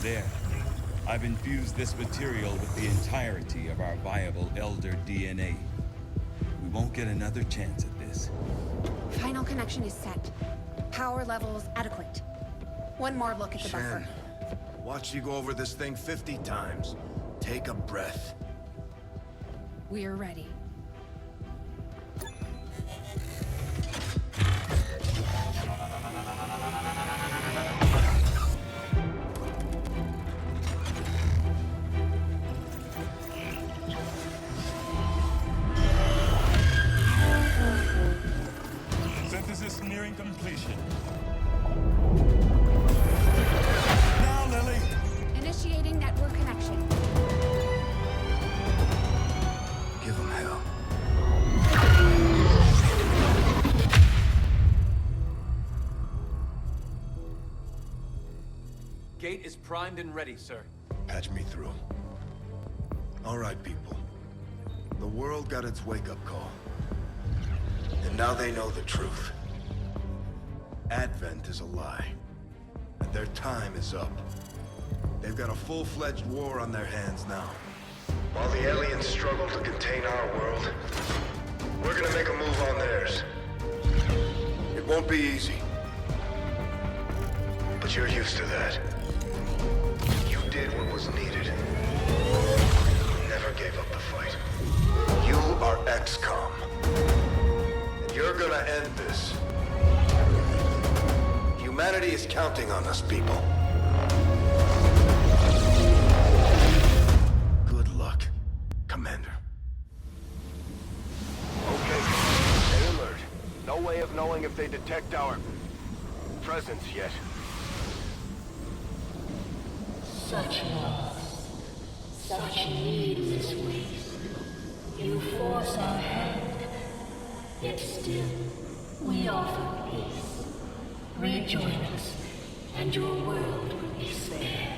There. I've infused this material with the entirety of our viable Elder DNA. We won't get another chance at this. Final connection is set. Power levels adequate. One more look at the buffer. Watch you go over this thing 50 times. Take a breath. We're ready. Synthesis nearing completion. Now, Lily! Initiating network connection. Give him hell. Gate is primed and ready, sir. Patch me through. All right, people. The world got its wake-up call. And now they know the truth. Advent is a lie. And their time is up. They've got a full-fledged war on their hands now. While the aliens struggle to contain our world, we're gonna make a move on theirs. It won't be easy. But you're used to that. You did what was needed. Never gave up the fight. You are XCOM. And you're gonna end this. Humanity is counting on us, people. Good luck, Commander. Okay, stay alert. No way of knowing if they detect our presence yet. Such loss, such needless waste. You force our hand, yet still we offer peace. Rejoin us, and your world will be spared.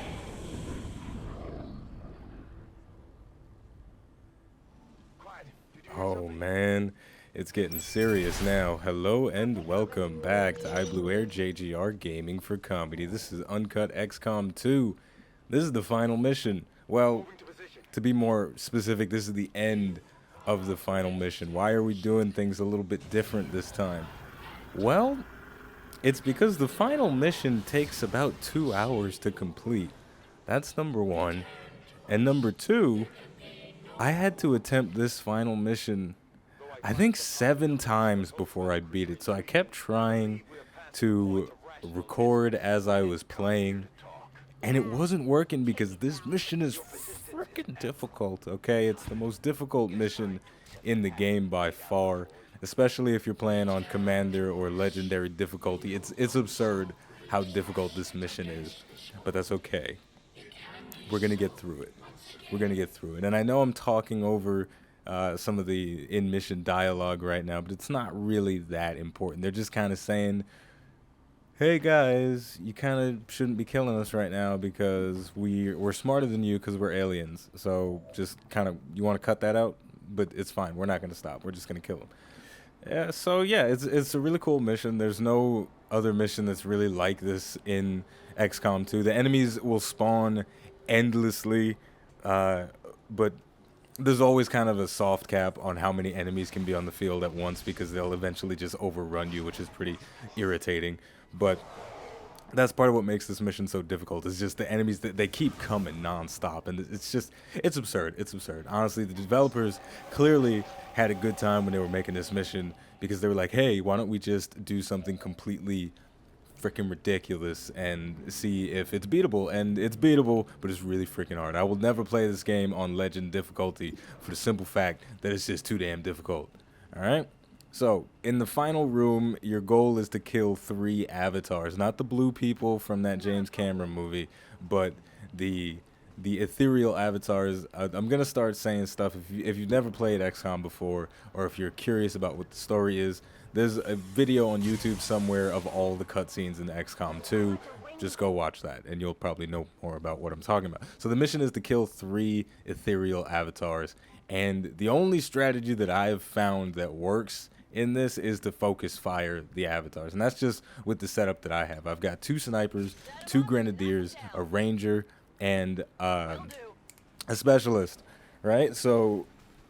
Oh man, it's getting serious now. Hello and welcome back to iBluairJgR Gaming for Comedy. This is UNCUT XCOM 2. This is the final mission. Well, to be more specific, this is the end of the final mission. Why are we doing things a little bit different this time? Well, it's because the final mission takes about 2 hours to complete. That's number one. And number two, I had to attempt this final mission, I think 7 times before I beat it. So I kept trying to record as I was playing, and it wasn't working because this mission is freaking difficult, okay? It's the most difficult mission in the game by far, especially if you're playing on Commander or Legendary difficulty. It's absurd how difficult this mission is, but that's okay. We're gonna get through it. We're gonna get through it. And I know I'm talking over some of the in-mission dialogue right now, but it's not really that important. They're just kind of saying, hey guys, you kind of shouldn't be killing us right now because we're smarter than you because we're aliens. So just kind of, you want to cut that out? But it's fine. We're not gonna stop. We're just gonna kill them. Yeah, so yeah, it's a really cool mission. There's no other mission that's really like this in XCOM 2. The enemies will spawn endlessly, but there's always kind of a soft cap on how many enemies can be on the field at once because they'll eventually just overrun you, which is pretty irritating. But that's part of what makes this mission so difficult. It's just the enemies that they keep coming non-stop, and it's absurd. It's absurd. Honestly, the developers clearly had a good time when they were making this mission because they were like, hey, why don't we just do something completely freaking ridiculous and see if it's beatable. And it's beatable, but it's really freaking hard. I will never play this game on Legend difficulty for the simple fact that it's just too damn difficult. All right? So, in the final room, your goal is to kill 3 avatars. Not the blue people from that James Cameron movie, but the ethereal avatars. I'm going to start saying stuff. If you've never played XCOM before, or if you're curious about what the story is, there's a video on YouTube somewhere of all the cutscenes in XCOM 2. Just go watch that, and you'll probably know more about what I'm talking about. So the mission is to kill 3 ethereal avatars, and the only strategy that I've found that works in this is to focus fire the avatars, and that's just with the setup that I have. I've got 2 snipers, 2 grenadiers, a ranger, and a specialist, right? So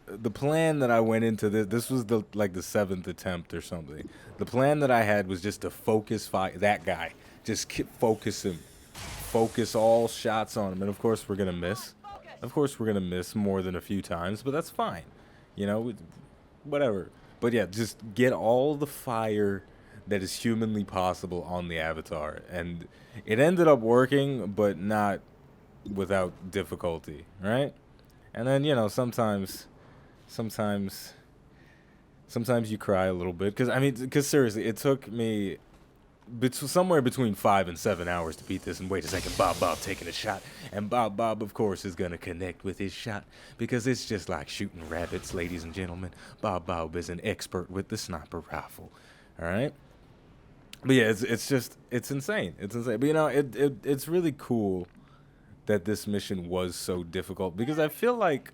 the plan that I went into this was the 7th attempt or something. The plan that I had was just to focus that guy, just focus him, focus all shots on him, and of course we're gonna miss. Of course we're gonna miss more than a few times, but that's fine, you know, whatever. But yeah, just get all the fire that is humanly possible on the avatar, and it ended up working, but not without difficulty, right? And then, you know, sometimes you cry a little bit, because seriously, it took me somewhere between 5 and 7 hours to beat this. And wait a second, Bob taking a shot, and Bob of course is gonna connect with his shot, because it's just like shooting rabbits, ladies and gentlemen. Bob is an expert with the sniper rifle. All right. But yeah, it's insane. It's insane. But you know, it's really cool that this mission was so difficult, because I feel like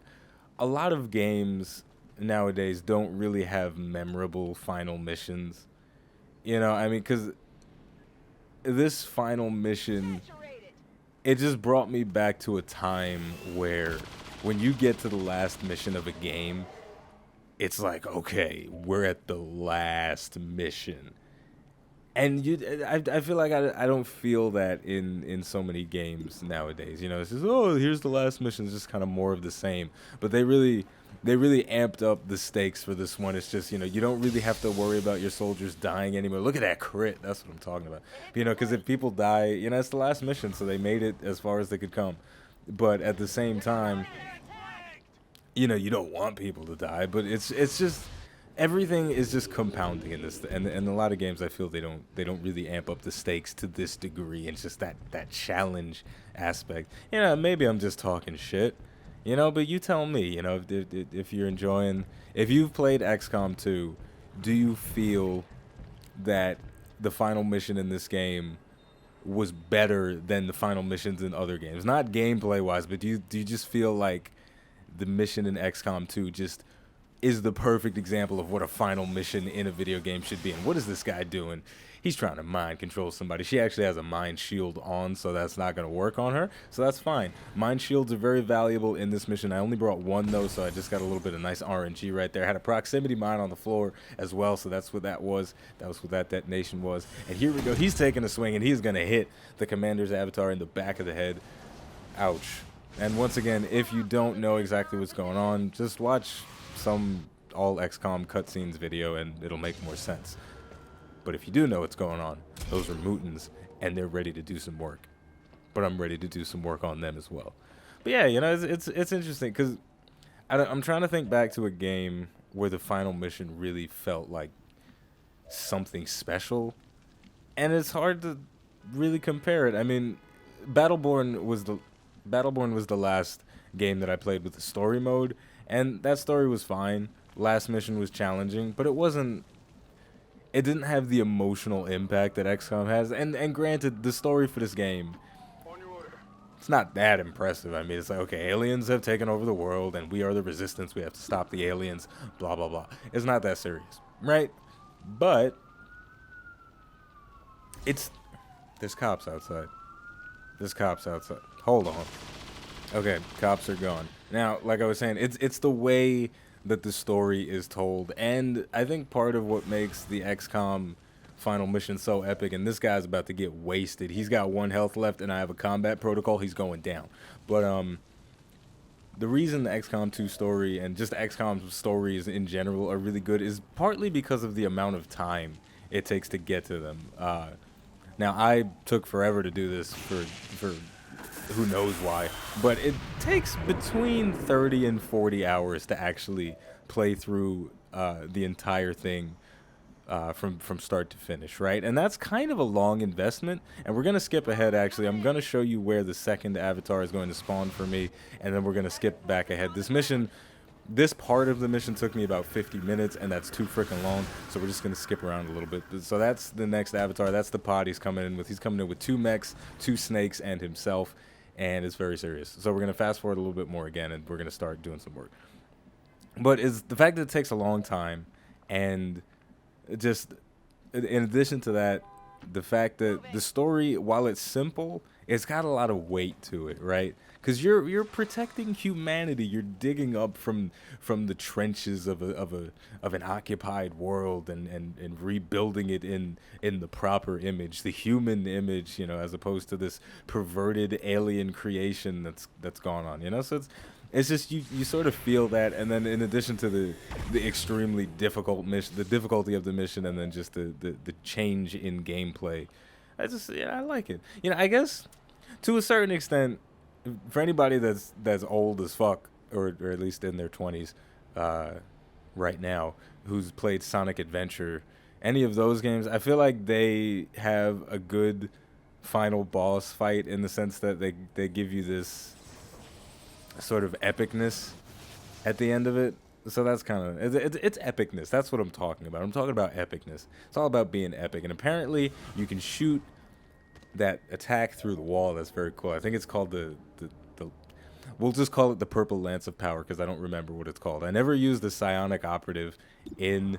a lot of games nowadays don't really have memorable final missions. You know, I mean, because this final mission, it just brought me back to a time where when you get to the last mission of a game, it's like, okay, we're at the last mission. And I feel like I don't feel that in so many games nowadays. You know, it's just, oh, here's the last mission. It's just kind of more of the same. But they really amped up the stakes for this one. It's just, you know, you don't really have to worry about your soldiers dying anymore. Look at that crit. That's what I'm talking about. You know, because if people die, you know, it's the last mission, so they made it as far as they could come. But at the same time, you know, you don't want people to die. But it's just, everything is just compounding in this, and a lot of games I feel they don't really amp up the stakes to this degree. And it's just that challenge aspect. You know, maybe I'm just talking shit, you know, but you tell me. You know, if you're enjoying, if you've played XCOM 2, do you feel that the final mission in this game was better than the final missions in other games? Not gameplay wise, but do you just feel like the mission in XCOM 2 just is the perfect example of what a final mission in a video game should be? And what is this guy doing? He's trying to mind control somebody. She actually has a mind shield on, so that's not going to work on her, so that's fine. Mind shields are very valuable in this mission. I only brought one though, so I just got a little bit of nice RNG right there. I had a proximity mine on the floor as well, so that's what that was. That was what that detonation was. And here we go. He's taking a swing, and he's going to hit the commander's avatar in the back of the head. Ouch. And once again, if you don't know exactly what's going on, just watch some all XCOM cutscenes video and it'll make more sense. But if you do know what's going on, those are mutants and they're ready to do some work. But I'm ready to do some work on them as well. But yeah, you know, it's interesting, because I'm trying to think back to a game where the final mission really felt like something special, and it's hard to really compare it. I mean, Battleborn was the last game that I played with the story mode, and that story was fine. Last mission was challenging, but it didn't have the emotional impact that XCOM has. And granted, the story for this game, it's not that impressive. I mean, it's like, okay, aliens have taken over the world, and we are the resistance. We have to stop the aliens, blah, blah, blah. It's not that serious, right? But there's cops outside. There's cops outside. Hold on. Okay, cops are gone. Now, like I was saying, it's the way that the story is told, and I think part of what makes the XCOM final mission so epic, and this guy's about to get wasted. He's got 1 health left, and I have a combat protocol. He's going down. But the reason the XCOM 2 story and just XCOM stories in general are really good is partly because of the amount of time it takes to get to them. Now, I took forever to do this for who knows why, but it takes between 30 and 40 hours to actually play through the entire thing from start to finish, right? And that's kind of a long investment, and we're going to skip ahead, actually. I'm going to show you where the second avatar is going to spawn for me, and then we're going to skip back ahead. This part of the mission took me about 50 minutes, and that's too freaking long, so we're just going to skip around a little bit. So that's the next avatar. That's the pod he's coming in with. He's coming in with 2 mechs, 2 snakes, and himself, and it's very serious. So we're going to fast forward a little bit more again, and we're going to start doing some work. But it's the fact that it takes a long time, and just in addition to that, the fact that the story, while it's simple, it's got a lot of weight to it, right? Because you're protecting humanity. You're digging up from the trenches of an occupied world and rebuilding it in the proper image, the human image, you know, as opposed to this perverted alien creation that's gone on, you know. So it's just you sort of feel that, and then in addition to the extremely difficult mission, the difficulty of the mission, and then just the change in gameplay, I like it. You know, I guess to a certain extent, for anybody that's old as fuck, or at least in their 20s right now, who's played Sonic Adventure, any of those games, I feel like they have a good final boss fight in the sense that they give you this sort of epicness at the end of it. So that's kind of it's epicness. That's what I'm talking about. I'm talking about epicness. It's all about being epic. And apparently you can shoot that attack through the wall. That's very cool. I think it's called the we'll just call it the Purple Lance of Power, because I don't remember what it's called. I never used the Psionic Operative in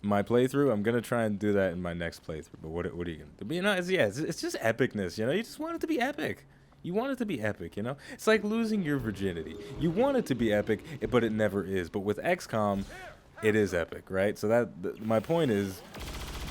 my playthrough. I'm gonna try and do that in my next playthrough. But what are you gonna do? But, you know, it's just epicness. You know, you just want it to be epic. You want it to be epic, you know? It's like losing your virginity. You want it to be epic, but it never is. But with XCOM, it is epic, right? So my point is,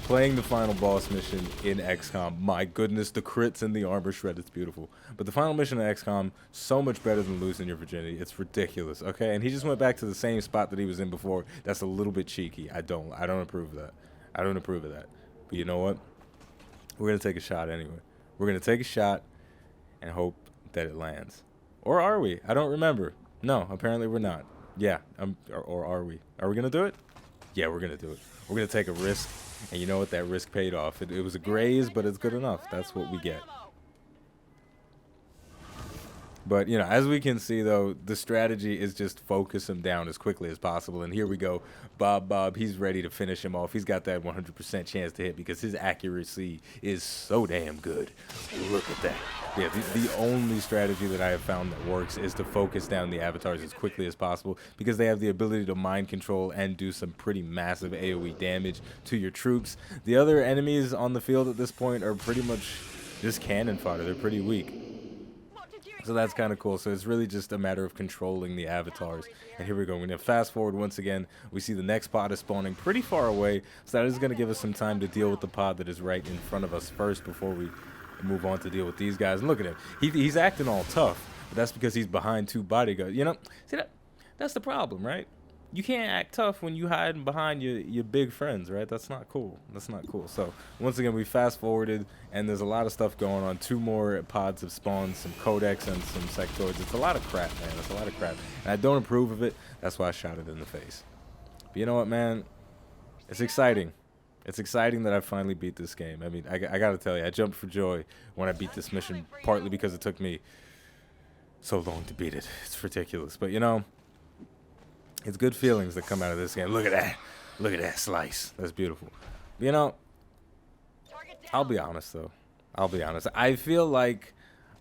playing the final boss mission in XCOM, my goodness, the crits and the armor shred, it's beautiful. But the final mission in XCOM, so much better than losing your virginity. It's ridiculous, okay? And he just went back to the same spot that he was in before. That's a little bit cheeky. I don't approve of that. I don't approve of that. But you know what? We're going to take a shot anyway. We're going to take a shot and hope that it lands. Or are we? I don't remember. No, apparently we're not. Yeah, or are we? Are we going to do it? Yeah, we're going to do it. We're going to take a risk, and you know what? That risk paid off. It was a graze, but it's good enough. That's what we get. But, you know, as we can see, though, the strategy is just focus him down as quickly as possible. And here we go. Bob, he's ready to finish him off. He's got that 100% chance to hit because his accuracy is so damn good. Look at that. Yeah, the only strategy that I have found that works is to focus down the avatars as quickly as possible, because they have the ability to mind control and do some pretty massive AoE damage to your troops. The other enemies on the field at this point are pretty much just cannon fodder. They're pretty weak. So that's kind of cool. So it's really just a matter of controlling the avatars. And here we go. We're going to fast forward once again. We see the next pod is spawning pretty far away. So that is going to give us some time to deal with the pod that is right in front of us first before we move on to deal with these guys. And look at him. He's acting all tough. But that's because he's behind two bodyguards. You know, see, that's the problem, right? You can't act tough when you hiding behind your big friends, right? That's not cool. That's not cool. So once again, we fast forwarded, and there's a lot of stuff going on. 2 more pods have spawned, some codex and some sectoids. It's a lot of crap, man. It's a lot of crap, and I don't approve of it. That's why I shot it in the face. But you know what, man? It's exciting. It's exciting that I finally beat this game. I mean, I gotta tell you, I jumped for joy when I beat this mission, partly because it took me so long to beat it. It's ridiculous, but you know, it's good feelings that come out of this game. Look at that. Look at that slice. That's beautiful. You know, I'll be honest, though. I'll be honest. I feel like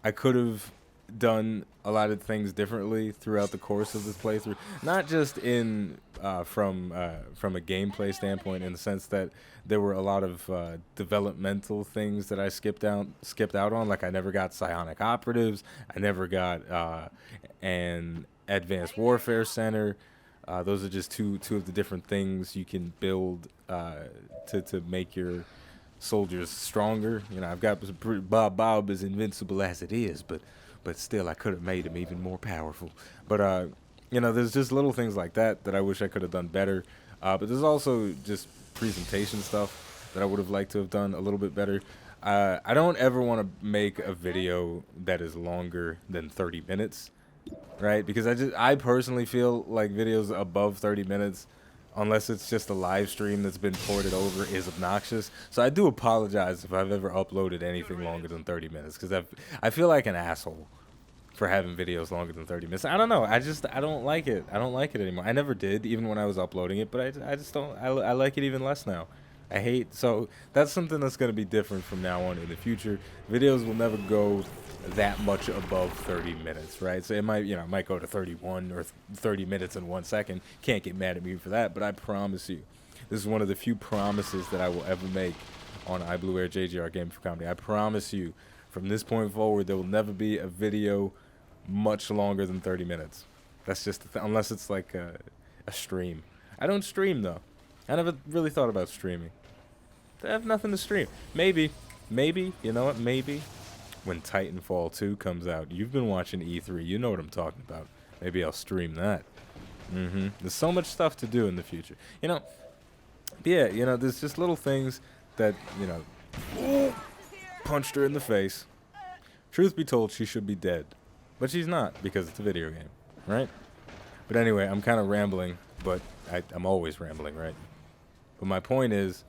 I could have done a lot of things differently throughout the course of this playthrough. Not just in from a gameplay standpoint, in the sense that there were a lot of developmental things that I skipped out on. Like I never got psionic operatives. I never got an advanced warfare center. Those are just two of the different things you can build to make your soldiers stronger. You know, I've got Bob is invincible as it is, but still I could have made him even more powerful. But you know, there's just little things like that I wish I could have done better. But there's also just presentation stuff that I would have liked to have done a little bit better. I don't ever want to make a video that is longer than 30 minutes. Right, because I personally feel like videos above 30 minutes, unless it's just a live stream that's been ported over, is obnoxious. So I do apologize if I've ever uploaded anything longer than 30 minutes, because I feel like an asshole for having videos longer than 30 minutes. I don't know. I don't like it. I don't like it anymore. I never did, even when I was uploading it, but I just don't. I like it even less now. So that's something that's going to be different from now on in the future. Videos will never go that much above 30 minutes, right? So it might go to 31 or 30 minutes and 1 second. Can't get mad at me for that, but I promise you, this is one of the few promises that I will ever make on iBluairJgR Gaming for Comedy. I promise you, From this point forward, there will never be a video much longer than 30 minutes. That's just unless it's like a stream. I don't stream though. I never really thought about streaming. I have nothing to stream. Maybe, you know what? Maybe when Titanfall 2 comes out, you've been watching E3, you know what I'm talking about. Maybe I'll stream that. There's so much stuff to do in the future. You know, yeah, you know, there's just little things that, you know, punched her in the face. Truth be told, she should be dead. But she's not, because it's a video game, right? But anyway, I'm kind of rambling, but I'm always rambling, right? But my point is,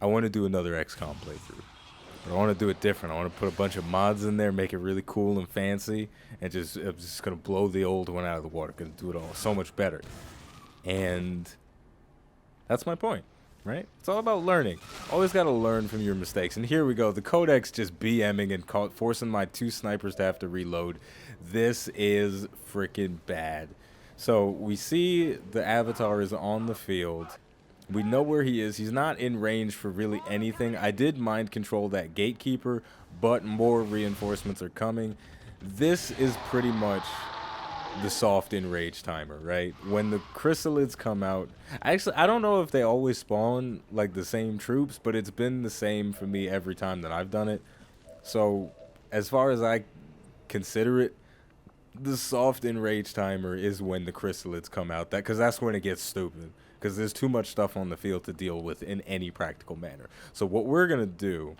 I want to do another XCOM playthrough. But I want to do it different. I want to put a bunch of mods in there, make it really cool and fancy, and I'm just going to blow the old one out of the water. Going to do it all so much better. And that's my point, right? It's all about learning. Always got to learn from your mistakes. And here we go. The codec's just BMing and forcing my 2 snipers to have to reload. This is freaking bad. So we see the avatar is on the field. We know where he is. He's not in range for really anything. I did mind control that gatekeeper, but more reinforcements are coming. This is pretty much the soft enrage timer, right? When the chrysalids come out, actually, I don't know if they always spawn like the same troops, but it's been the same for me every time that I've done it. So as far as I consider it, the soft enrage timer is when the chrysalids come out. Because that's when it gets stupid. Because there's too much stuff on the field to deal with in any practical manner. So what we're going to do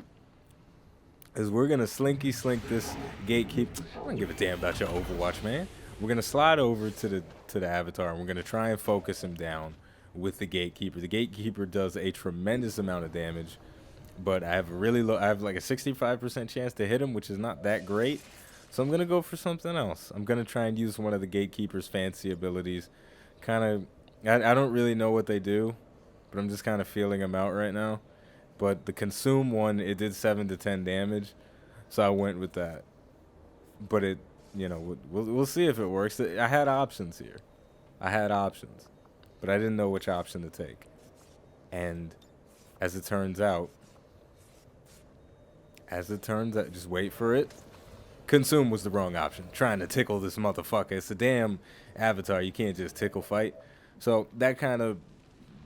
is we're going to slinky slink this gatekeeper. I don't give a damn about your Overwatch, man. We're going to slide over to the avatar, and we're going to try and focus him down with the gatekeeper. The gatekeeper does a tremendous amount of damage, but I have like a 65% chance to hit him, which is not that great. So I'm going to go for something else. I'm going to try and use one of the gatekeeper's fancy abilities. I don't really know what they do, but I'm just kind of feeling them out right now. But the consume one, it did 7 to 10 damage, so I went with that. But it, you know, we'll see if it works. I had options here. I had options, but I didn't know which option to take. And as it turns out, just wait for it. Consume was the wrong option. Trying to tickle this motherfucker. It's a damn avatar. You can't just tickle fight. So that kind of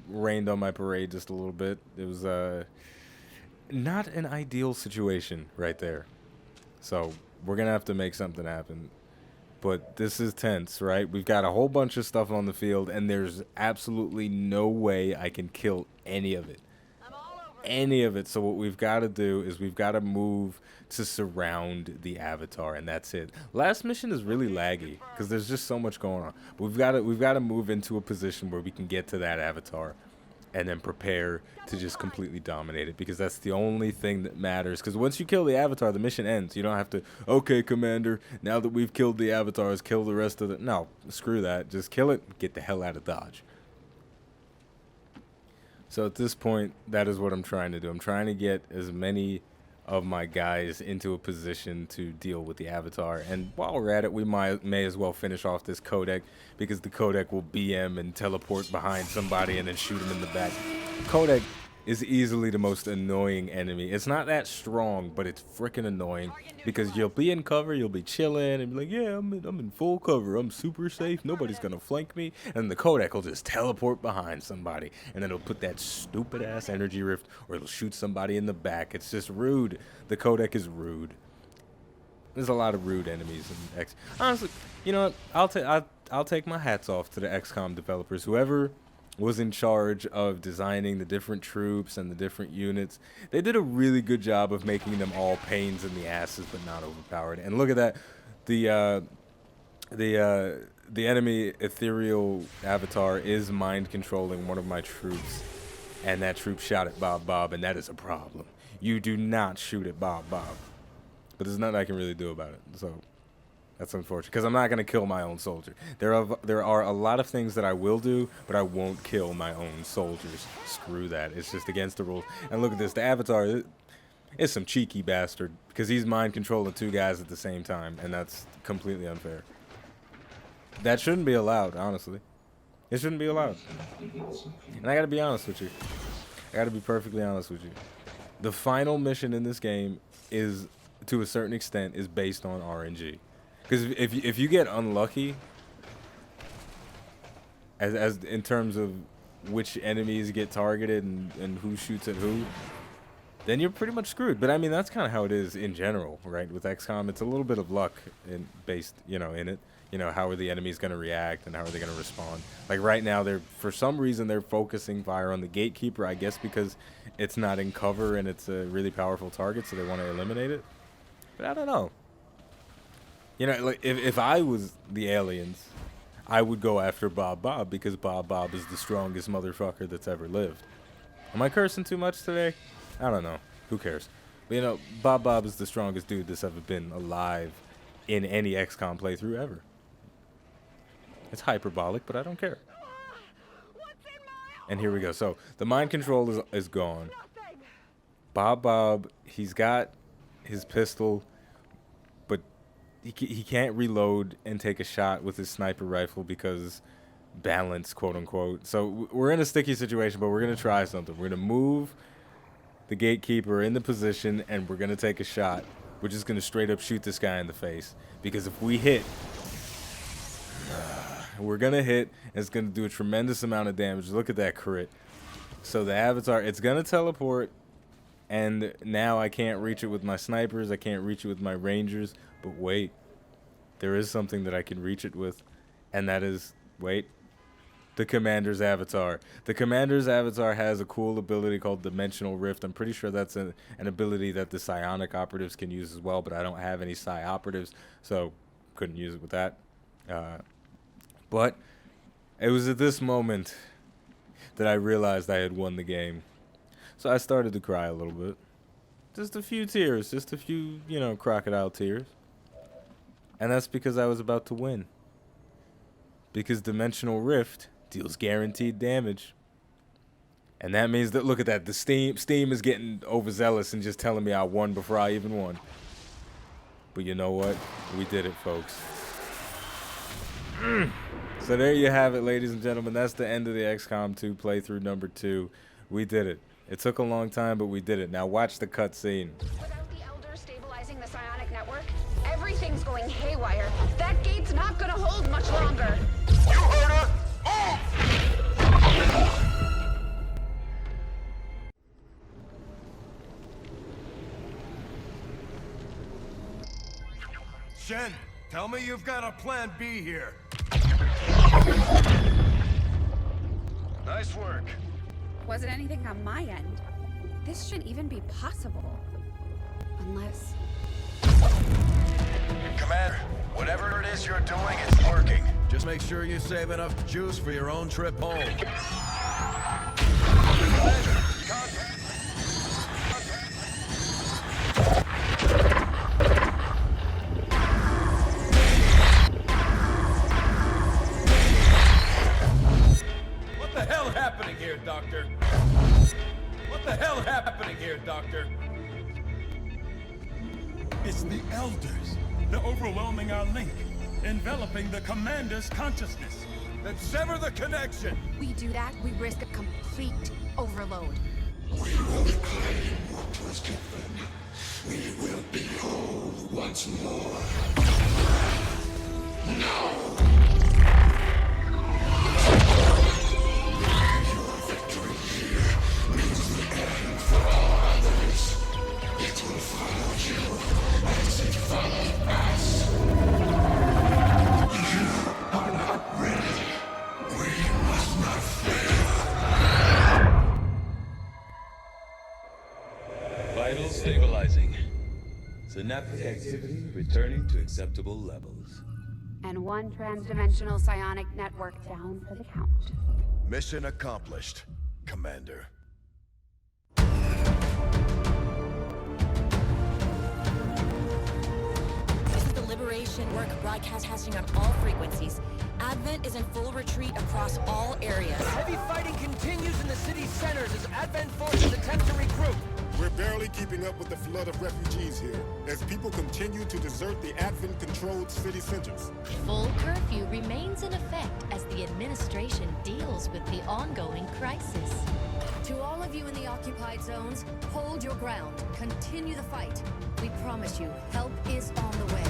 rained on my parade just a little bit. It was not an ideal situation right there. So we're going to have to make something happen. But this is tense, right? We've got a whole bunch of stuff on the field, and there's absolutely no way I can kill any of it. Any of it. So what we've got to do is we've got to move to surround the avatar, and that's it. Last mission is really laggy because there's just so much going on. But we've got to move into a position where we can get to that avatar and then prepare to just completely dominate it, because that's the only thing that matters. Because once you kill the avatar, the mission ends. You don't have to, okay, Commander, now that we've killed the avatars, kill the rest of the... No, screw that. Just kill it, get the hell out of Dodge. So at this point, that is what I'm trying to do. I'm trying to get as many of my guys into a position to deal with the avatar. And while we're at it, we may as well finish off this codec, because the codec will BM and teleport behind somebody and then shoot him in the back. Codec is easily the most annoying enemy. It's not that strong, but it's freaking annoying, because you'll be in cover, you'll be chilling, and be like, yeah, I'm in full cover, I'm super safe, nobody's gonna flank me, and the codec will just teleport behind somebody, and then it'll put that stupid ass energy rift, or it'll shoot somebody in the back. It's just rude. The codec is rude. There's a lot of rude enemies in X. Honestly, you know what? I'll take my hats off to the XCOM developers. Whoever was in charge of designing the different troops and the different units, they did a really good job of making them all pains in the asses but not overpowered. And look at that, the enemy ethereal avatar is mind controlling one of my troops, and that troop shot at Bob, and that is a problem. You do not shoot at Bob, but there's nothing I can really do about it. So that's unfortunate, because I'm not going to kill my own soldier. There are a lot of things that I will do, but I won't kill my own soldiers. Screw that. It's just against the rules. And look at this. The avatar is some cheeky bastard, because he's mind controlling 2 guys at the same time, and that's completely unfair. That shouldn't be allowed, honestly. It shouldn't be allowed. And I got to be honest with you. I got to be perfectly honest with you. The final mission in this game is, to a certain extent, is based on RNG. Because if you get unlucky, as in terms of which enemies get targeted and who shoots at who, then you're pretty much screwed. But I mean, that's kind of how it is in general, right? With XCOM, it's a little bit of luck based, in it. How are the enemies going to react and how are they going to respond? Like right now, for some reason they're focusing fire on the gatekeeper, I guess because it's not in cover and it's a really powerful target, so they want to eliminate it. But I don't know. Like if I was the aliens, I would go after Bob because Bob is the strongest motherfucker that's ever lived. Am I cursing too much today? I don't know. Who cares? But Bob is the strongest dude that's ever been alive in any XCOM playthrough ever. It's hyperbolic, but I don't care. And here we go. So the mind control is gone. Bob, he's got his pistol, but he can't reload and take a shot with his sniper rifle because balance, quote unquote. So we're in a sticky situation, but we're gonna try something. We're gonna move the gatekeeper into position, and we're gonna take a shot. We're just gonna straight up shoot this guy in the face, because if we hit, we're gonna hit, and it's gonna do a tremendous amount of damage. Look at that crit. So the avatar, it's gonna teleport, and now I can't reach it with my snipers, I can't reach it with my rangers, but wait, there is something that I can reach it with, and that is, wait, the Commander's avatar. The Commander's avatar has a cool ability called Dimensional Rift. I'm pretty sure that's an ability that the psionic operatives can use as well, but I don't have any psi operatives, so couldn't use it with that. But it was at this moment that I realized I had won the game. So I started to cry a little bit. Just a few tears, just a few, crocodile tears. And that's because I was about to win. Because Dimensional Rift deals guaranteed damage. And that means that, look at that, the Steam is getting overzealous and just telling me I won before I even won. But you know what? We did it, folks. So there you have it, ladies and gentlemen. That's the end of the XCOM 2 playthrough number 2. We did it. It took a long time, but we did it. Now watch the cutscene. Without the Elders stabilizing the psionic network, everything's going haywire. That gate's not gonna hold much longer. You heard her! Shen, tell me you've got a plan B here. Nice work. Wasn't anything on my end. This shouldn't even be possible. Unless... Commander, whatever it is you're doing, it's working. Just make sure you save enough juice for your own trip home. What the hell happening here, Doctor? What the hell happening here, Doctor? It's the Elders. They're overwhelming our link, enveloping the Commander's consciousness. Then sever the connection! we do that, we risk a complete overload. We will reclaim what was given. We will be whole once more. Now! Your victory here means the end for all others. It will follow you as it followed us. You are not ready. We must not fail. Vital stabilizing. Synaptic activity returning to acceptable levels. And one transdimensional psionic network down for the count. Mission accomplished, Commander. This is the Liberation work broadcasting on all frequencies. Advent is in full retreat across all areas. Heavy fighting continues in the city's centers as Advent forces attempt to regroup. We're barely keeping up with the flood of refugees here, as people continue to desert the Advent-controlled city centers. Full curfew remains in effect as the administration deals with the ongoing crisis. To all of you in the occupied zones, hold your ground. Continue the fight. We promise you, help is on the way.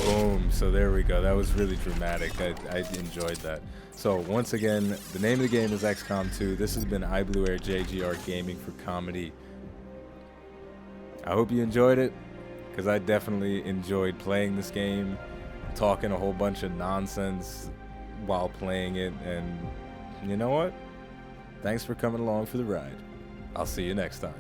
Boom. So there we go. That was really dramatic. I enjoyed that. So once again, the name of the game is XCOM 2. This has been iBluairJgR Gaming for Comedy. I hope you enjoyed it, because I definitely enjoyed playing this game, talking a whole bunch of nonsense while playing it, and you know what? Thanks for coming along for the ride. I'll see you next time.